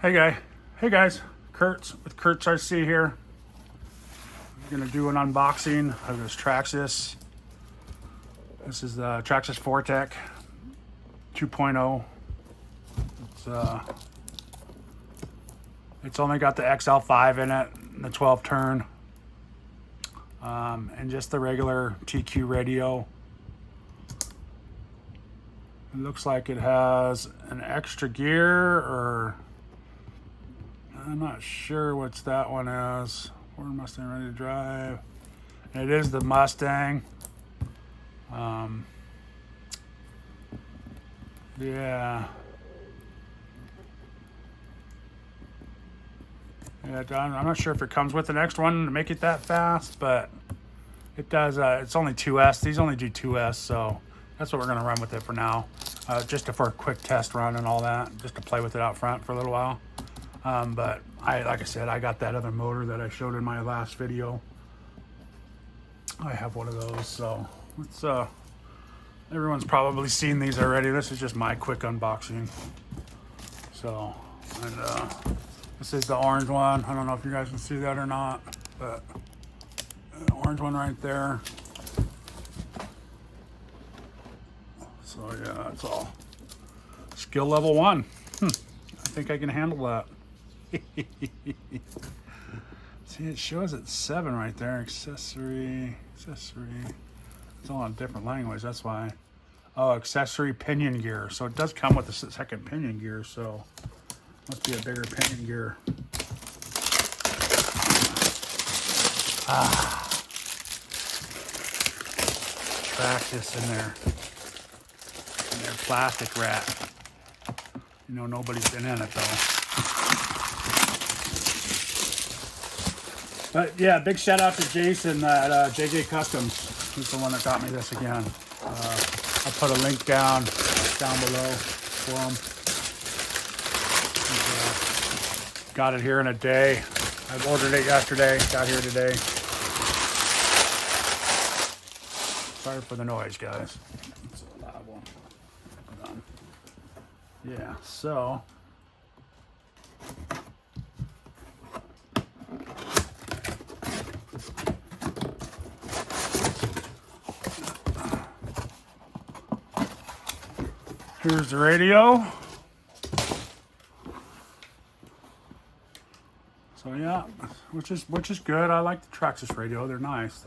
Hey guys, Kurtz with Kurtz RC here. I'm gonna do an unboxing of this Traxxas. This is the Traxxas Fortec 2.0. It's only got the XL5 in it, and the 12 turn, and just the regular TQ radio. It looks like it has an extra gear, or I'm not sure what's that one is. Ford Mustang ready to drive. And it is the Mustang. Yeah. Yeah, I'm not sure if it comes with the next one to make it that fast, but it does. It's only 2S. These only do 2S, so that's what we're gonna run with it for now. Just for a quick test run and all that, just to play with it out front for a little while. But like I said, I got that other motor that I showed in my last video. I have one of those, so it's everyone's probably seen these already. This is just my quick unboxing. So, and this is the orange one. I don't know if you guys can see that or not, but the orange one right there. So yeah, that's all. Skill level 1. I think I can handle that. See, it shows it 7 right there. Accessory. It's all in a different language, that's why. Oh, accessory pinion gear. So it does come with the second pinion gear, so must be a bigger pinion gear. Traxxas in their plastic wrap. You know, nobody's been in it though. But yeah, big shout out to Jason at JJ Customs. He's the one that got me this again. I'll put a link down below for him. Got it here in a day. I ordered it yesterday, got here today. Sorry for the noise, guys. It's a loud one. Yeah, so. Here's the radio. So yeah, which is good. I like the Traxxas radio. They're nice.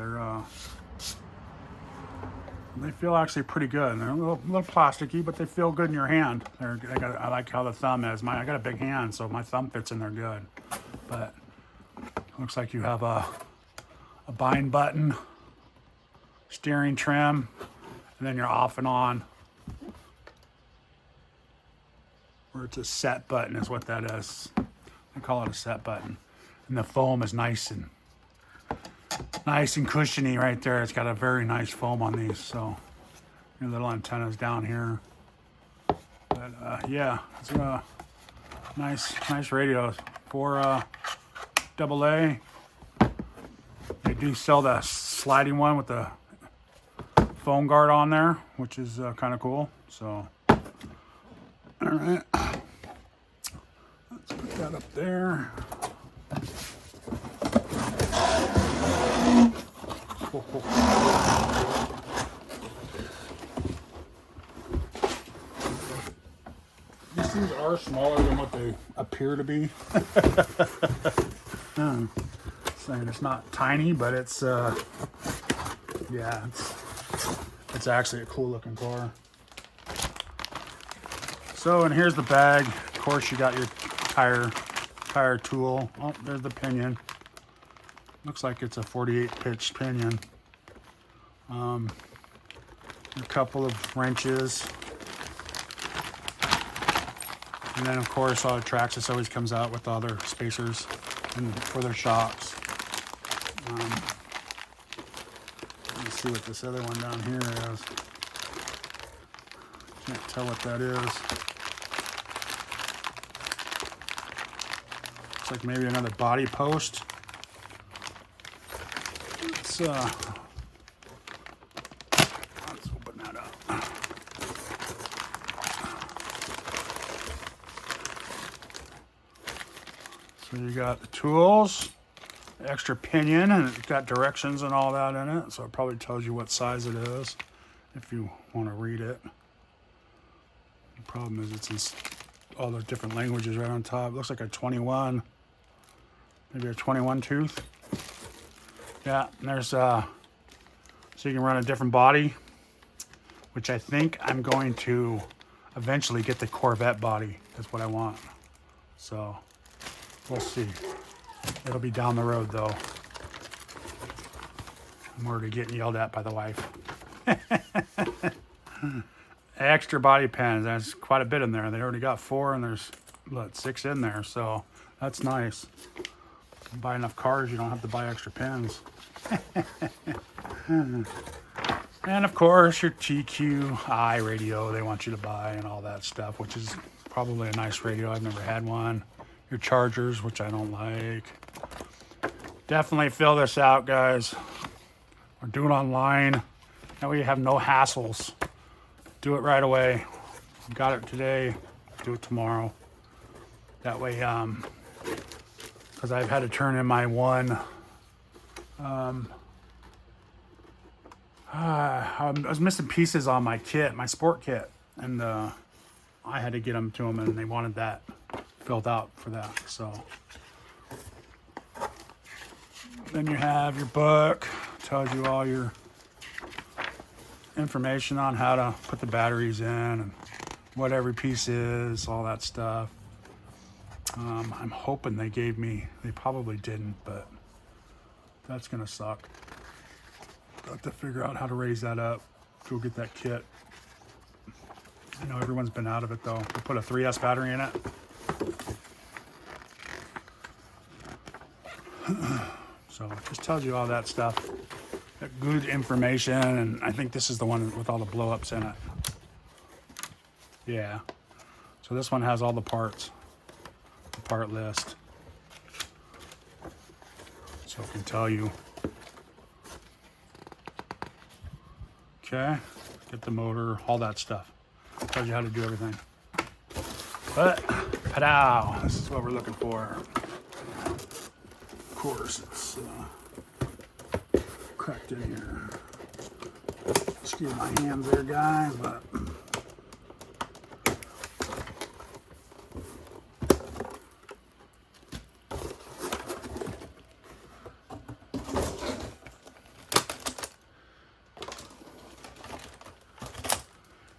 They feel actually pretty good. They're a little plasticky, but they feel good in your hand. I like how the thumb is. I got a big hand, so my thumb fits in there good. But looks like you have a bind button, steering trim, and then you're off and on. Or it's a set button is what that is. I call it a set button. And the foam is nice and cushiony right there. It's got a very nice foam on these. So your little antennas down here. But yeah, it's a nice radios for AA. They do sell the sliding one with the foam guard on there, which is kind of cool. So. All right, let's put that up there. These things are smaller than what they appear to be. Saying it's not tiny, but it's yeah, it's actually a cool looking car. So, and here's the bag. Of course, you got your tire tool. Oh, there's the pinion. Looks like it's a 48 pitch pinion. A couple of wrenches. And then, of course, all the Traxxas always comes out with all their spacers and for their shocks. Let's see what this other one down here is. Can't tell what that is. Looks like maybe another body post. Let's open that up. So you got the tools, extra pinion, and it's got directions and all that in it. So it probably tells you what size it is if you want to read it. The problem is it's in all those different languages right on top. It looks like a 21, maybe a 21 tooth. Yeah, and there's so you can run a different body, which I think I'm going to eventually get the Corvette body. That's what I want. So we'll see. It'll be down the road though. I'm already getting yelled at by the wife. Extra body pans. There's quite a bit in there. They already got 4 and there's 6 in there. So that's nice. You buy enough cars, you don't have to buy extra pins. And of course your TQI radio they want you to buy and all that stuff, which is probably a nice radio. I've never had one. Your chargers, which I don't like. Definitely fill this out, guys. Or do it online. That way you have no hassles. Do it right away. Got it today, do it tomorrow. That way, because I've had to turn in my one. I was missing pieces on my kit, my sport kit, and I had to get them to them, and they wanted that filled out for that. So then you have your book, tells you all your information on how to put the batteries in and what every piece is, all that stuff. I'm hoping they gave me, they probably didn't, but that's gonna suck. Got to figure out how to raise that up. Go get that kit. I know everyone's been out of it though. They put a 3S battery in it. So it just tells you all that stuff. Got good information, and I think this is the one with all the blow-ups in it. Yeah. So this one has all the parts. The part list. So it can tell you. Okay, get the motor, all that stuff. Tells you how to do everything. But, padow, this is what we're looking for. Of course, it's cracked in here. Excuse my hands there, guys, but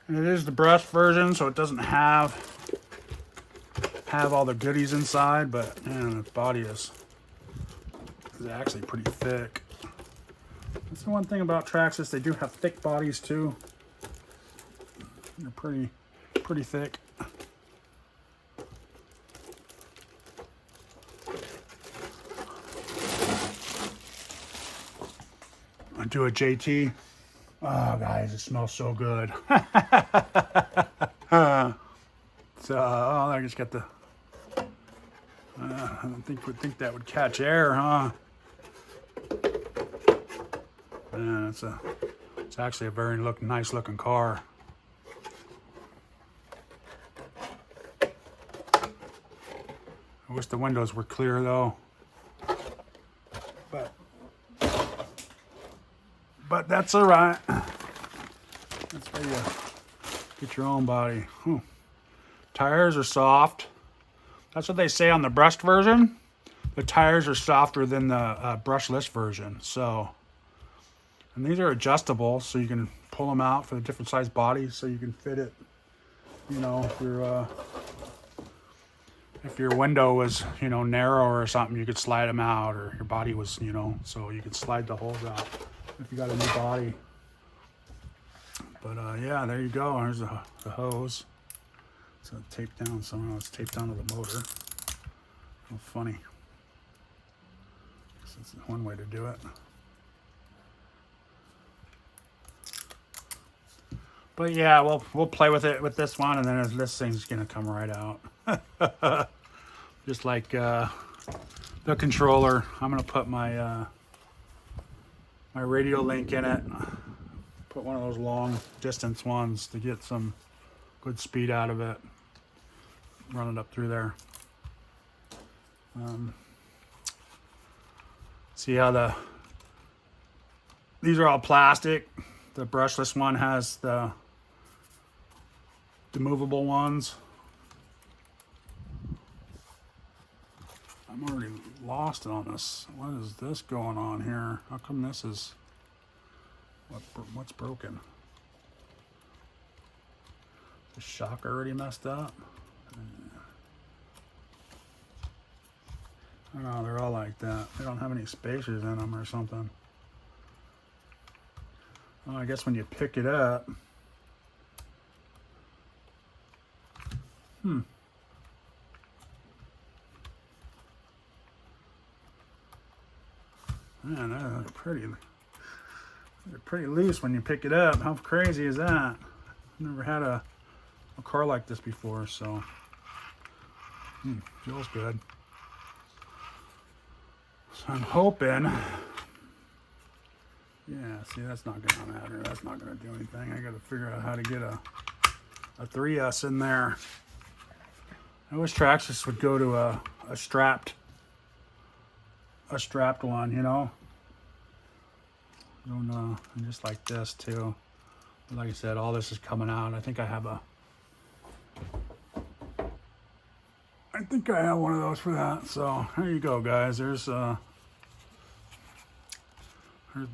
and it is the brushed version, so it doesn't have all the goodies inside, but man, the body is actually pretty thick. That's the one thing about Traxxas, they do have thick bodies too. They're pretty thick. I do a JT. Oh, guys, it smells so good. So, I just got the. I don't think we'd think that would catch air, huh? Man, it's actually a very nice looking car. I wish the windows were clear though. But that's all right. That's where you get your own body. Tires are soft. That's what they say on the brushed version. The tires are softer than the brushless version. So, and these are adjustable, so you can pull them out for the different size bodies, so you can fit it. You know, if your window was narrow or something, you could slide them out, or your body was so you could slide the holes out if you got a new body. But yeah, there you go. There's the hose. So taped down somehow. It's taped down to the motor. Oh, funny. That's one way to do it. But yeah, we'll play with it with this one, and then this thing's gonna come right out. Just like the controller. I'm gonna put my my radio link in it. Put one of those long distance ones to get some good speed out of it. Run it up through there. See how these are all plastic. The brushless one has the movable ones. I'm already lost on this. What is this going on here? How come this is... What's broken? The shock already messed up? I don't know, they're all like that. They don't have any spacers in them or something. Well, I guess when you pick it up... Man, they're pretty loose when you pick it up. How crazy is that? I've never had a car like this before, so feels good. So I'm hoping, yeah, see, that's not gonna matter. That's not gonna do anything. I gotta figure out how to get a 3S in there. I wish Traxxas would go to a strapped one, you know. Don't know, and just like this too. But like I said, all this is coming out. I think I have one of those for that. So there you go, guys. There's the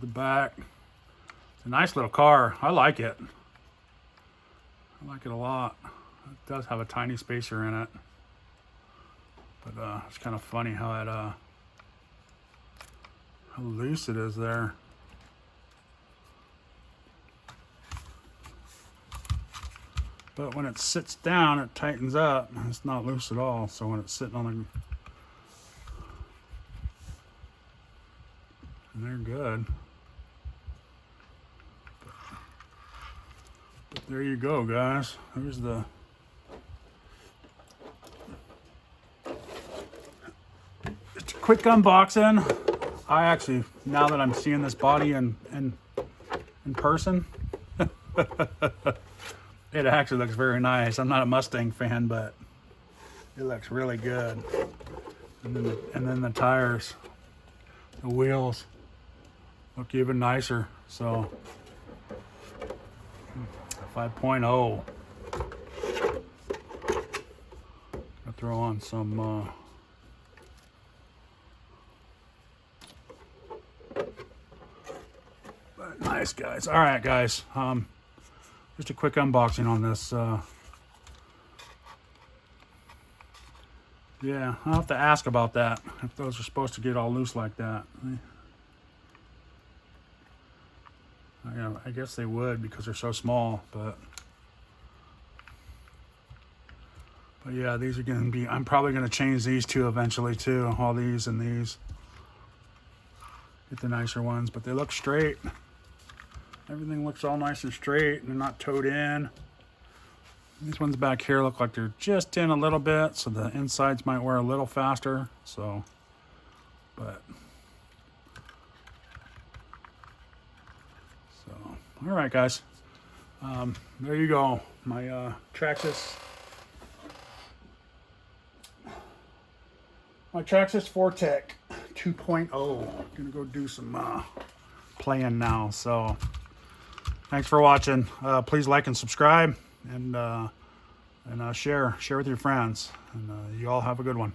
back. It's a nice little car. I like it. I like it a lot. It does have a tiny spacer in it, but it's kind of funny how loose it is there. But when it sits down, it tightens up. It's not loose at all. So when it's sitting on the... And they're good. But there you go, guys. There's the... Just a quick unboxing. I actually, now that I'm seeing this body in person, it actually looks very nice. I'm not a Mustang fan, but it looks really good. And then the tires, the wheels look even nicer. So 5.0. I'll throw on some nice, guys. All right, guys. Just a quick unboxing on this. Yeah, I'll have to ask about that, if those are supposed to get all loose like that. I guess they would because they're so small, but yeah, these are going to be, I'm probably going to change these two eventually too, all these and these. Get the nicer ones, but they look straight. Everything looks all nice and straight, and they're not towed in. These ones back here look like they're just in a little bit, so the insides might wear a little faster. So, but all right, guys. There you go. My Traxxas 4Tech 2.0. Gonna go do some playing now. So. Thanks for watching. Please like and subscribe, and share with your friends. And you all have a good one.